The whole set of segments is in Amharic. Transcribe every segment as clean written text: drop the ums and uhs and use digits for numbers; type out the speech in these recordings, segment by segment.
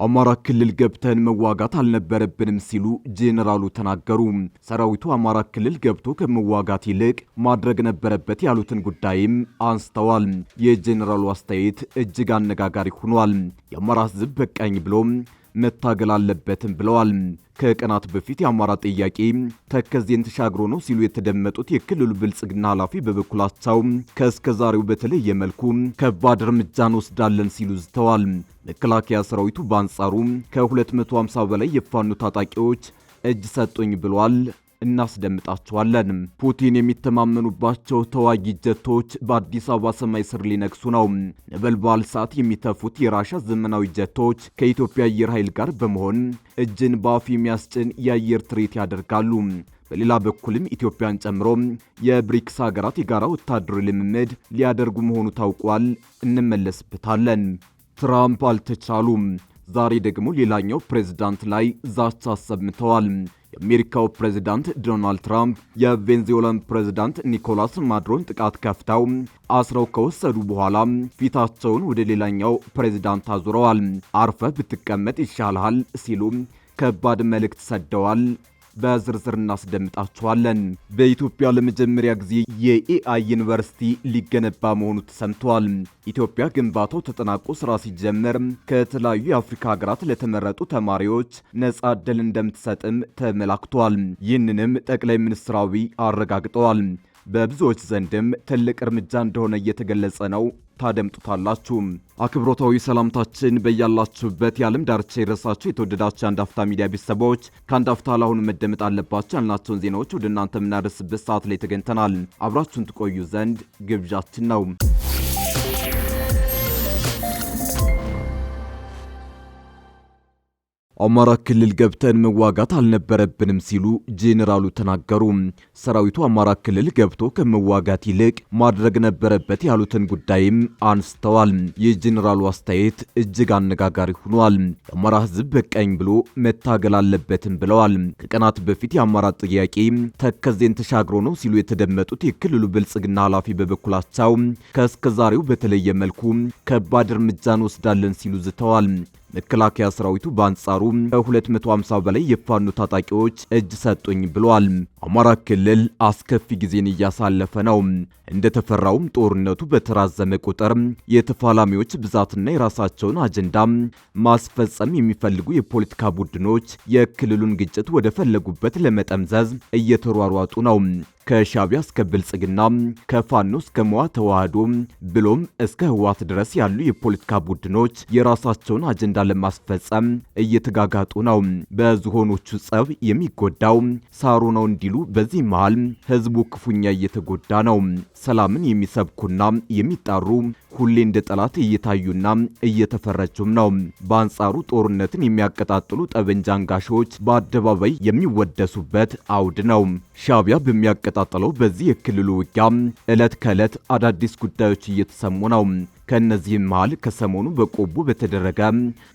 አማራ ክልል ገብተን መዋጋት አልነበረብንም ሲሉ ጄኔራሉ ተናገሩ። ሰራዊቱ አማራ ክልል ገብቶ ከመዋጋት ይልቅ ማድረግ ነበረበት ያሉትን ጉዳይም አንስተዋል። የጄኔራሉ አስተያየት እጅግ አነጋጋሪ ሆኗል። የአማራ ሕዝብ በቃኝ ብሎ መታገል አለበትም ብለዋል። ከቀናት በፊት የአማራ ጥያቄ ተከዜን ተሻግሮ ነው ሲሉ የተደመጡት የክልሉ ብልጽግና ኃላፊ በበኩላቸው ከእስከዛሬው በተለየ መልኩ ከባድ እርምጃ እንወስዳለን ሲሉ ዝተዋል። መከላከያ ሰራዊቱ በአንጻሩ ከ250 በላይ የፋኖ ታጣቂዎች እጅ ሰጡኝ ብሏል። እናስደምጣቸዋለን። ፑቲን የሚተማመኑባቸው ተዋጊ ጀቶች በአዲስ አበባ ሰማይ ስር ሊነግሱ ነው። ነበልባል ሰዓት የሚተፉት የራሻ ዘመናዊ ጀቶች ከኢትዮጵያ አየር ኃይል ጋር በመሆን እጅን በአፍ የሚያስጭን የአየር ትርኢት ያደርጋሉ። በሌላ በኩልም ኢትዮጵያን ጨምሮ የብሪክስ ሀገራት የጋራ ወታደራዊ ልምምድ ሊያደርጉ መሆኑ ታውቋል። እንመለስበታለን። ትራምፕ አልተቻሉም። ዛሬ ደግሞ ሌላኛው ፕሬዝዳንት ላይ ዛቻ አሰምተዋል። የአሜሪካው ፕሬዝዳንት ዶናልድ ትራምፕ የቬንዙዌላን ፕሬዝዳንት ኒኮላስ ማዱሮን ጥቃት ከፍተው አስረው ከወሰዱ በኋላ ፊታቸውን ወደ ሌላኛው ፕሬዝዳንት አዙረዋል። አርፈህ ብትቀመጥ ይሻልሃል ሲሉ ከባድ መልእክት ሰደዋል። በዝርዝር እናስደምጣቸዋለን። በኢትዮጵያ ለመጀመሪያ ጊዜ የኤአይ ዩኒቨርሲቲ ሊገነባ መሆኑ ተሰምቷል። ኢትዮጵያ ግንባታው ተጠናቆ ስራ ሲጀመር ከተለያዩ የአፍሪካ ሀገራት ለተመረጡ ተማሪዎች ነጻ ዕድል እንደምትሰጥም ተመላክቷል። ይህንንም ጠቅላይ ሚኒስትር አብይ አረጋግጠዋል። በብዙዎች ዘንድም ትልቅ እርምጃ እንደሆነ እየተገለጸ ነው። ታደምጡታላችሁ። አክብሮታዊ ሰላምታችን በያላችሁበት የዓለም ዳርቻ የረሳችሁ የተወደዳችሁ የአንድ አፍታ ሚዲያ ቤተሰቦች ከአንድ አፍታ ለአሁኑ መደመጥ አለባቸው ያልናቸውን ዜናዎች ወደ እናንተ የምናደርስበት ሰዓት ላይ ተገኝተናል። አብራችሁን ትቆዩ ዘንድ ግብዣችን ነው። አማራ ክልል ገብተን መዋጋት አልነበረብንም ሲሉ ጄኔራሉ ተናገሩ። ሰራዊቱ አማራ ክልል ገብቶ ከመዋጋት ይልቅ ማድረግ ነበረበት ያሉትን ጉዳይም አንስተዋል። የጄኔራሉ አስተያየት እጅግ አነጋጋሪ ሆኗል። የአማራ ሕዝብ በቃኝ ብሎ መታገል አለበትም ብለዋል። ከቀናት በፊት የአማራ ጥያቄ ተከዜን ተሻግሮ ነው ሲሉ የተደመጡት የክልሉ ብልጽግና ኃላፊ በበኩላቸው ከእስከዛሬው በተለየ መልኩ ከባድ እርምጃ እንወስዳለን ሲሉ ዝተዋል። መከላከያ ሰራዊቱ በአንጻሩ ከ250 በላይ የፋኖ ታጣቂዎች እጅ ሰጡኝ ብሏል። አማራ ክልል አስከፊ ጊዜን እያሳለፈ ነው። እንደተፈራውም ጦርነቱ በተራዘመ ቁጥር የተፋላሚዎች ብዛትና የራሳቸውን አጀንዳ ማስፈጸም የሚፈልጉ የፖለቲካ ቡድኖች የክልሉን ግጭት ወደ ፈለጉበት ለመጠምዘዝ እየተሯሯጡ ነው። ከሻቢያ እስከ ብልጽግና ከፋኖ እስከ መዋ ተዋህዶ ብሎም እስከ ህዋት ድረስ ያሉ የፖለቲካ ቡድኖች የራሳቸውን አጀንዳ ለማስፈጸም እየተጋጋጡ ነው። በዝሆኖቹ ጸብ የሚጎዳው ሳሩ ነው እንዲሉ በዚህ መሃል ህዝቡ ክፉኛ እየተጎዳ ነው። ሰላምን የሚሰብኩና የሚጣሩ ሁሌ እንደ ጠላት እየታዩና እየተፈረጁም ነው። በአንጻሩ ጦርነትን የሚያቀጣጥሉ ጠበንጃ አንጋሾች በአደባባይ የሚወደሱበት አውድ ነው። ሻቢያ በሚያቀጣጥለው በዚህ የክልሉ ውጊያ ዕለት ከዕለት አዳዲስ ጉዳዮች እየተሰሙ ነው። ከነዚህም መሃል ከሰሞኑ በቆቦ በተደረገ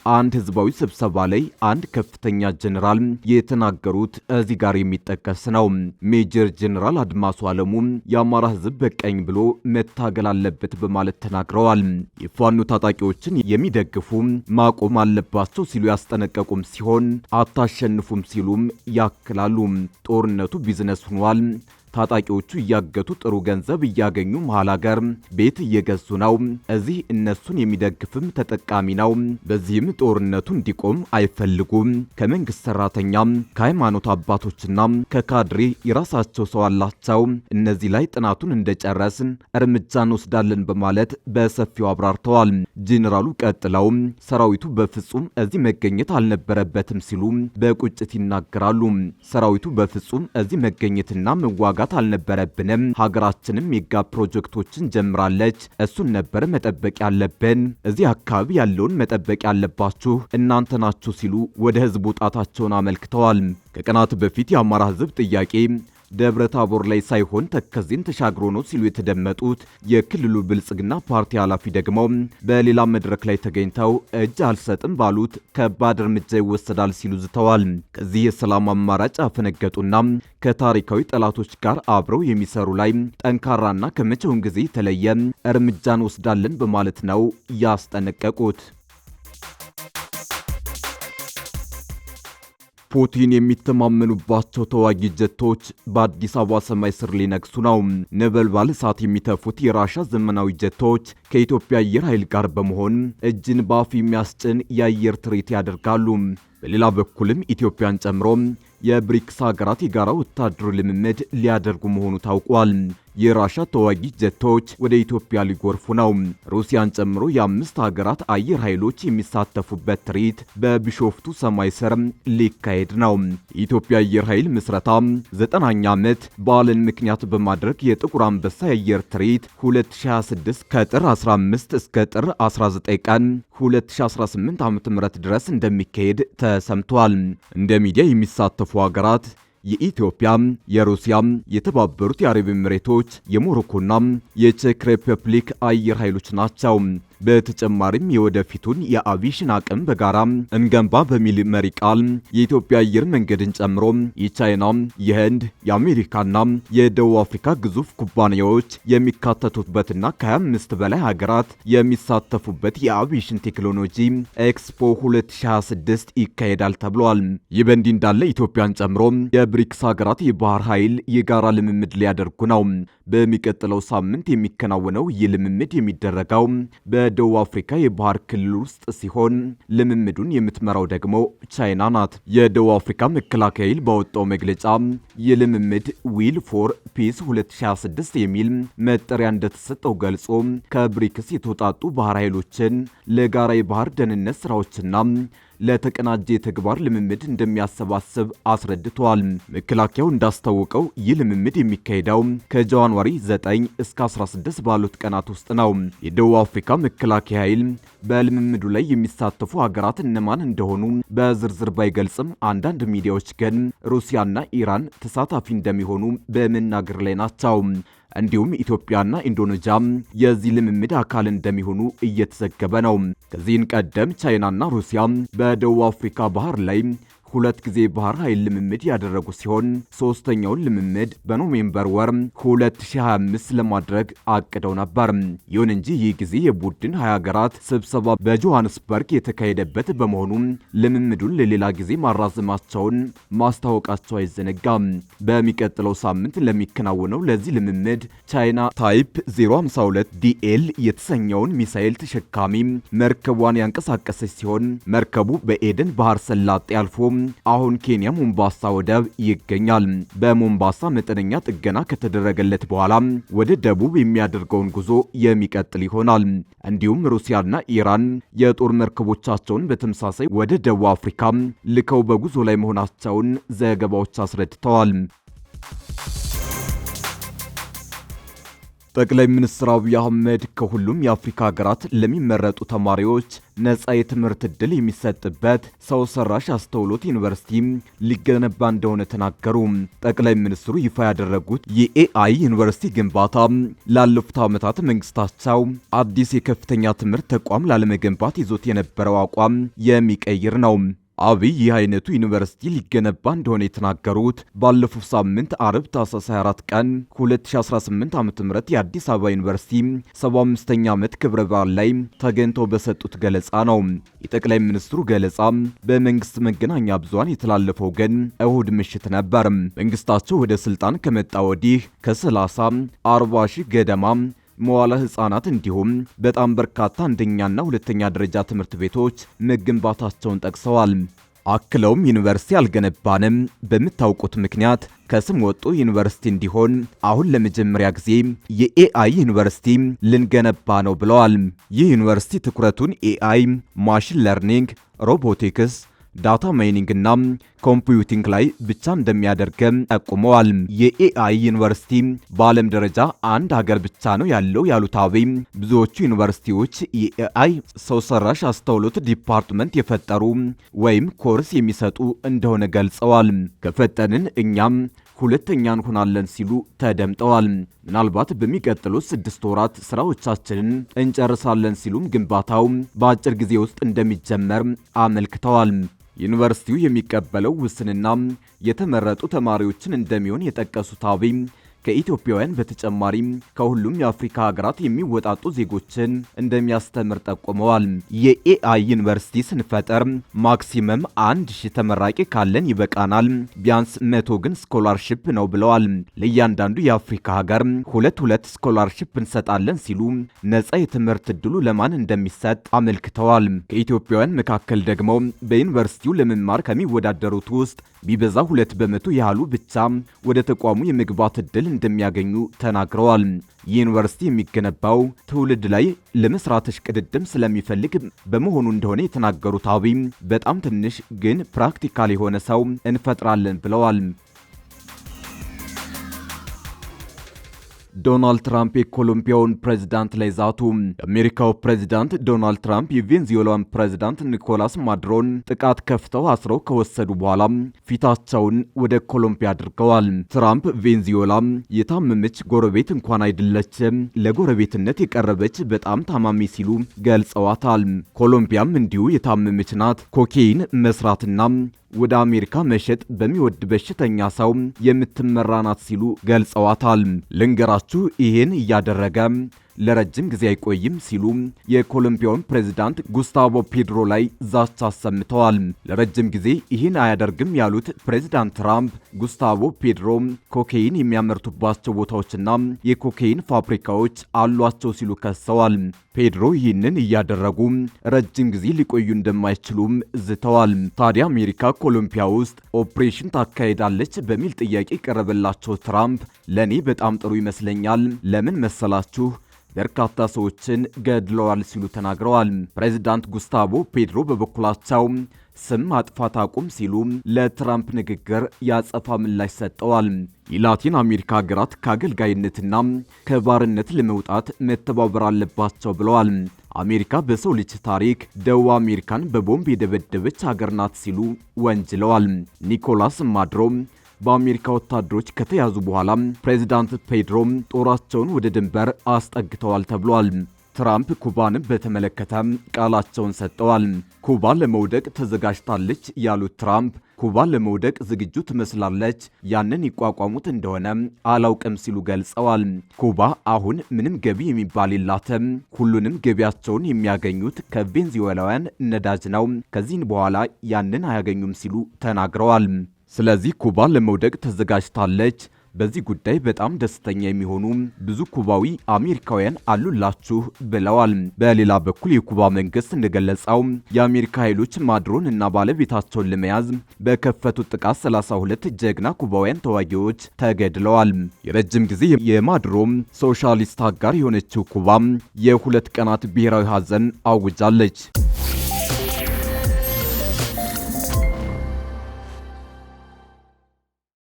አንድ ህዝባዊ ስብሰባ ላይ አንድ ከፍተኛ ጀነራል የተናገሩት እዚህ ጋር የሚጠቀስ ነው። ሜጀር ጀነራል አድማሱ አለሙ የአማራ ህዝብ በቃኝ ብሎ መታገል አለበት በማለት ተናግረዋል። የፋኖ ታጣቂዎችን የሚደግፉ ማቆም አለባቸው ሲሉ ያስጠነቀቁም ሲሆን አታሸንፉም ሲሉም ያክላሉ። ጦርነቱ ቢዝነስ ሆኗል። ታጣቂዎቹ እያገቱ ጥሩ ገንዘብ እያገኙ መሃል ሀገር ቤት እየገዙ ነው። እዚህ እነሱን የሚደግፍም ተጠቃሚ ነው። በዚህም ጦርነቱ እንዲቆም አይፈልጉም። ከመንግስት ሰራተኛ፣ ከሃይማኖት አባቶችና ከካድሬ የራሳቸው ሰው አላቸው። እነዚህ ላይ ጥናቱን እንደጨረስን እርምጃ እንወስዳለን በማለት በሰፊው አብራርተዋል። ጄኔራሉ ቀጥለው ሰራዊቱ በፍጹም እዚህ መገኘት አልነበረበትም ሲሉ በቁጭት ይናገራሉ። ሰራዊቱ በፍጹም እዚህ መገኘትና መዋጋት አልነበረብንም። ሀገራችንም ሜጋ ፕሮጀክቶችን ጀምራለች። እሱን ነበር መጠበቅ ያለብን። እዚህ አካባቢ ያለውን መጠበቅ ያለባችሁ እናንተ ናችሁ ሲሉ ወደ ህዝቡ ጣታቸውን አመልክተዋል። ከቀናት በፊት የአማራ ህዝብ ጥያቄ ደብረ ታቦር ላይ ሳይሆን ተከዜን ተሻግሮ ነው ሲሉ የተደመጡት የክልሉ ብልጽግና ፓርቲ ኃላፊ ደግሞ በሌላ መድረክ ላይ ተገኝተው እጅ አልሰጥም ባሉት ከባድ እርምጃ ይወሰዳል ሲሉ ዝተዋል። ከዚህ የሰላም አማራጭ አፈነገጡና ከታሪካዊ ጠላቶች ጋር አብረው የሚሰሩ ላይ ጠንካራና ከመቼውም ጊዜ የተለየ እርምጃን ወስዳለን በማለት ነው ያስጠነቀቁት። ፑቲን የሚተማመኑባቸው ተዋጊ ጀቶች በአዲስ አበባ ሰማይ ስር ሊነግሱ ነው። ነበልባል እሳት የሚተፉት የራሻ ዘመናዊ ጀቶች ከኢትዮጵያ አየር ኃይል ጋር በመሆን እጅን በአፍ የሚያስጭን የአየር ትርኢት ያደርጋሉ። በሌላ በኩልም ኢትዮጵያን ጨምሮ የብሪክስ ሀገራት የጋራ ወታደራዊ ልምምድ ሊያደርጉ መሆኑ ታውቋል። የራሻ ተዋጊ ጀቶች ወደ ኢትዮጵያ ሊጎርፉ ነው። ሩሲያን ጨምሮ የአምስት ሀገራት አየር ኃይሎች የሚሳተፉበት ትርኢት በቢሾፍቱ ሰማይ ስር ሊካሄድ ነው። የኢትዮጵያ አየር ኃይል ምስረታ 9ኛ ዓመት በዓልን ምክንያት በማድረግ የጥቁር አንበሳ የአየር ትርኢት 2026 ከጥር 15 እስከ ጥር 19 ቀን 2018 ዓ.ም ድረስ እንደሚካሄድ ተሰምቷል። እንደ ሚዲያ የሚሳተፉ ሀገራት የኢትዮጵያ፣ የሩሲያ፣ የተባበሩት የአረብ ኤሚሬቶች፣ የሞሮኮና የቼክ ሪፐብሊክ አየር ኃይሎች ናቸው። በተጨማሪም የወደፊቱን የአቪሽን አቅም በጋራ እንገንባ በሚል መሪ ቃል የኢትዮጵያ አየር መንገድን ጨምሮ የቻይና፣ የህንድ፣ የአሜሪካና የደቡብ አፍሪካ ግዙፍ ኩባንያዎች የሚካተቱበትና ከ25 በላይ ሀገራት የሚሳተፉበት የአቪሽን ቴክኖሎጂ ኤክስፖ 2026 ይካሄዳል ተብሏል። ይህ በእንዲህ እንዳለ ኢትዮጵያን ጨምሮ የብሪክስ ሀገራት የባህር ኃይል የጋራ ልምምድ ሊያደርጉ ነው። በሚቀጥለው ሳምንት የሚከናወነው ይህ ልምምድ የሚደረገው በደቡብ አፍሪካ የባህር ክልል ውስጥ ሲሆን ልምምዱን የምትመራው ደግሞ ቻይና ናት። የደቡብ አፍሪካ መከላከያ ኃይል ባወጣው መግለጫ የልምምድ ዊል ፎር ፒስ 2026 የሚል መጠሪያ እንደተሰጠው ገልጾ ከብሪክስ የተውጣጡ ባህር ኃይሎችን ለጋራ የባህር ደህንነት ስራዎችና ለተቀናጀ የተግባር ልምምድ እንደሚያሰባስብ አስረድቷል። መከላከያው እንዳስታወቀው ይህ ልምምድ የሚካሄደው ከጃንዋሪ 9 እስከ 16 ባሉት ቀናት ውስጥ ነው። የደቡብ አፍሪካ መከላከያ ኃይል በልምምዱ ላይ የሚሳተፉ ሀገራት እነማን እንደሆኑ በዝርዝር ባይገልጽም አንዳንድ ሚዲያዎች ግን ሩሲያና ኢራን ተሳታፊ እንደሚሆኑ በመናገር ላይ ናቸው። እንዲሁም ኢትዮጵያና ኢንዶኔዥያ የዚህ ልምምድ አካል እንደሚሆኑ እየተዘገበ ነው። ከዚህን ቀደም ቻይናና ሩሲያ በደቡብ አፍሪካ ባህር ላይ 2 ጊዜ ባህር ኃይል ልምምድ ያደረጉ ሲሆን ሶስተኛውን ልምምድ በኖቬምበር ወር 2025 ለማድረግ አቅደው ነበር። ይሁን እንጂ ይህ ጊዜ የቡድን 20 ሀገራት ስብሰባ በጆሃንስበርግ የተካሄደበት በመሆኑ ልምምዱን ለሌላ ጊዜ ማራዘማቸውን ማስታወቃቸው አይዘነጋም። በሚቀጥለው ሳምንት ለሚከናወነው ለዚህ ልምምድ ቻይና ታይፕ 052 ዲኤል የተሰኘውን ሚሳኤል ተሸካሚ መርከቧን ያንቀሳቀሰች ሲሆን መርከቡ በኤደን ባህር ሰላጤ አልፎ አሁን ኬንያ ሞምባሳ ወደብ ይገኛል። በሞምባሳ መጠነኛ ጥገና ከተደረገለት በኋላ ወደ ደቡብ የሚያደርገውን ጉዞ የሚቀጥል ይሆናል። እንዲሁም ሩሲያና ኢራን የጦር መርከቦቻቸውን በተመሳሳይ ወደ ደቡብ አፍሪካ ልከው በጉዞ ላይ መሆናቸውን ዘገባዎች አስረድተዋል። ጠቅላይ ሚኒስትር አብይ አህመድ ከሁሉም የአፍሪካ ሀገራት ለሚመረጡ ተማሪዎች ነጻ የትምህርት ዕድል የሚሰጥበት ሰው ሰራሽ አስተውሎት ዩኒቨርሲቲ ሊገነባ እንደሆነ ተናገሩ። ጠቅላይ ሚኒስትሩ ይፋ ያደረጉት የኤአይ ዩኒቨርሲቲ ግንባታ ላለፉት ዓመታት መንግስታቸው አዲስ የከፍተኛ ትምህርት ተቋም ላለመገንባት ይዞት የነበረው አቋም የሚቀይር ነው። አብይ ይህ አይነቱ ዩኒቨርሲቲ ሊገነባ እንደሆነ የተናገሩት ባለፈው ሳምንት አርብ ታህሳስ 24 ቀን 2018 ዓ.ም የአዲስ አበባ ዩኒቨርሲቲ 75ኛ ዓመት ክብረ በዓል ላይ ተገኝተው በሰጡት ገለጻ ነው። የጠቅላይ ሚኒስትሩ ገለጻ በመንግስት መገናኛ ብዙሃን የተላለፈው ግን እሁድ ምሽት ነበር። መንግስታቸው ወደ ስልጣን ከመጣ ወዲህ ከ30-40 ሺህ ገደማ መዋለ ህፃናት እንዲሁም በጣም በርካታ አንደኛና ሁለተኛ ደረጃ ትምህርት ቤቶች መገንባታቸውን ጠቅሰዋል። አክለውም ዩኒቨርሲቲ አልገነባንም፣ በምታውቁት ምክንያት ከስም ወጡ ዩኒቨርሲቲ እንዲሆን አሁን ለመጀመሪያ ጊዜ የኤአይ ዩኒቨርሲቲ ልንገነባ ነው ብለዋል። ይህ ዩኒቨርሲቲ ትኩረቱን ኤአይ፣ ማሽን ለርኒንግ፣ ሮቦቲክስ፣ ዳታ ማይኒንግ እና ኮምፒውቲንግ ላይ ብቻ እንደሚያደርገም ጠቁመዋል። የኤአይ ዩኒቨርሲቲ በዓለም ደረጃ አንድ ሀገር ብቻ ነው ያለው ያሉት አብይ ብዙዎቹ ዩኒቨርሲቲዎች የኤአይ ሰው ሰራሽ አስተውሎት ዲፓርትመንት የፈጠሩ ወይም ኮርስ የሚሰጡ እንደሆነ ገልጸዋል። ከፈጠንን እኛም ሁለተኛ እንሆናለን ሲሉ ተደምጠዋል። ምናልባት በሚቀጥሉት 6 ወራት ስራዎቻችንን እንጨርሳለን ሲሉም ግንባታው በአጭር ጊዜ ውስጥ እንደሚጀመር አመልክተዋል። ዩኒቨርሲቲው የሚቀበለው ውስንና የተመረጡ ተማሪዎችን እንደሚሆን የጠቀሱት አብይ ከኢትዮጵያውያን በተጨማሪ ከሁሉም የአፍሪካ ሀገራት የሚወጣጡ ዜጎችን እንደሚያስተምር ጠቁመዋል። የኤአይ ዩኒቨርሲቲ ስንፈጠር ማክሲመም 1000 ተመራቂ ካለን ይበቃናል፣ ቢያንስ 100 ግን ስኮላርሺፕ ነው ብለዋል። ለእያንዳንዱ የአፍሪካ ሀገር ሁለት ስኮላርሺፕ እንሰጣለን ሲሉ ነጻ የትምህርት እድሉ ለማን እንደሚሰጥ አመልክተዋል። ከኢትዮጵያውያን መካከል ደግሞ በዩኒቨርሲቲው ለመማር ከሚወዳደሩት ውስጥ ቢበዛ 2% ያህሉ ብቻ ወደ ተቋሙ የመግባት እድል እንደሚያገኙ ተናግረዋል። ዩኒቨርሲቲ የሚገነባው ትውልድ ላይ ለመስራት እሽቅድድም ስለሚፈልግ በመሆኑ እንደሆነ የተናገሩት አብይ በጣም ትንሽ ግን ፕራክቲካል የሆነ ሰው እንፈጥራለን ብለዋል። ዶናልድ ትራምፕ የኮሎምቢያውን ፕሬዝዳንት ላይ ዛቱ። የአሜሪካው ፕሬዝዳንት ዶናልድ ትራምፕ የቬንዙዌላን ፕሬዝዳንት ኒኮላስ ማዱሮን ጥቃት ከፍተው አስረው ከወሰዱ በኋላ ፊታቸውን ወደ ኮሎምቢያ አድርገዋል። ትራምፕ ቬንዙዌላ የታመመች ጎረቤት እንኳን አይደለችም፣ ለጎረቤትነት የቀረበች በጣም ታማሚ ሲሉ ገልጸዋታል። ኮሎምቢያም እንዲሁ የታመመች ናት፣ ኮኬይን መስራትና ወደ አሜሪካ መሸጥ በሚወድ በሽተኛ ሰው የምትመራ ናት ሲሉ ገልጸዋታል። ልንገራችሁ ይሄን እያደረገ ለረጅም ጊዜ አይቆይም ሲሉ የኮሎምቢያውን ፕሬዝዳንት ጉስታቮ ፔድሮ ላይ ዛቻ አሰምተዋል። ለረጅም ጊዜ ይህን አያደርግም ያሉት ፕሬዝዳንት ትራምፕ ጉስታቮ ፔድሮ ኮኬይን የሚያመርቱባቸው ቦታዎችና የኮኬይን ፋብሪካዎች አሏቸው ሲሉ ከሰዋል። ፔድሮ ይህንን እያደረጉ ረጅም ጊዜ ሊቆዩ እንደማይችሉም ዝተዋል። ታዲያ አሜሪካ ኮሎምቢያ ውስጥ ኦፕሬሽን ታካሄዳለች በሚል ጥያቄ ቀረበላቸው ትራምፕ ለኔ በጣም ጥሩ ይመስለኛል፣ ለምን መሰላችሁ? በርካታ ሰዎችን ገድለዋል ሲሉ ተናግረዋል። ፕሬዝዳንት ጉስታቮ ፔድሮ በበኩላቸው ስም ማጥፋት አቁም ሲሉ ለትራምፕ ንግግር ያጸፋ ምላሽ ሰጠዋል። የላቲን አሜሪካ ሀገራት ከአገልጋይነትና ከባርነት ለመውጣት መተባበር አለባቸው ብለዋል። አሜሪካ በሰው ልጅ ታሪክ ደቡብ አሜሪካን በቦምብ የደበደበች ሀገር ናት ሲሉ ወንጅለዋል። ኒኮላስ ማዱሮ በአሜሪካ ወታደሮች ከተያዙ በኋላ ፕሬዝዳንት ፔድሮ ጦራቸውን ወደ ድንበር አስጠግተዋል ተብሏል። ትራምፕ ኩባን በተመለከተ ቃላቸውን ሰጥተዋል። ኩባ ለመውደቅ ተዘጋጅታለች ያሉት ትራምፕ ኩባ ለመውደቅ ዝግጁ ትመስላለች፣ ያንን ይቋቋሙት እንደሆነ አላውቅም ሲሉ ገልጸዋል። ኩባ አሁን ምንም ገቢ የሚባል የላትም፣ ሁሉንም ገቢያቸውን የሚያገኙት ከቬንዙዌላውያን ነዳጅ ነው፣ ከዚህን በኋላ ያንን አያገኙም ሲሉ ተናግረዋል። ስለዚህ ኩባ ለመውደቅ ተዘጋጅታለች። በዚህ ጉዳይ በጣም ደስተኛ የሚሆኑ ብዙ ኩባዊ አሜሪካውያን አሉላችሁ ብለዋል። በሌላ በኩል የኩባ መንግስት እንደገለጸው የአሜሪካ ኃይሎች ማዱሮን እና ባለቤታቸውን ለመያዝ በከፈቱት ጥቃት 32 ጀግና ኩባውያን ተዋጊዎች ተገድለዋል። የረጅም ጊዜ የማዱሮ ሶሻሊስት አጋር የሆነችው ኩባ የ2 ቀናት ብሔራዊ ሐዘን አውጃለች።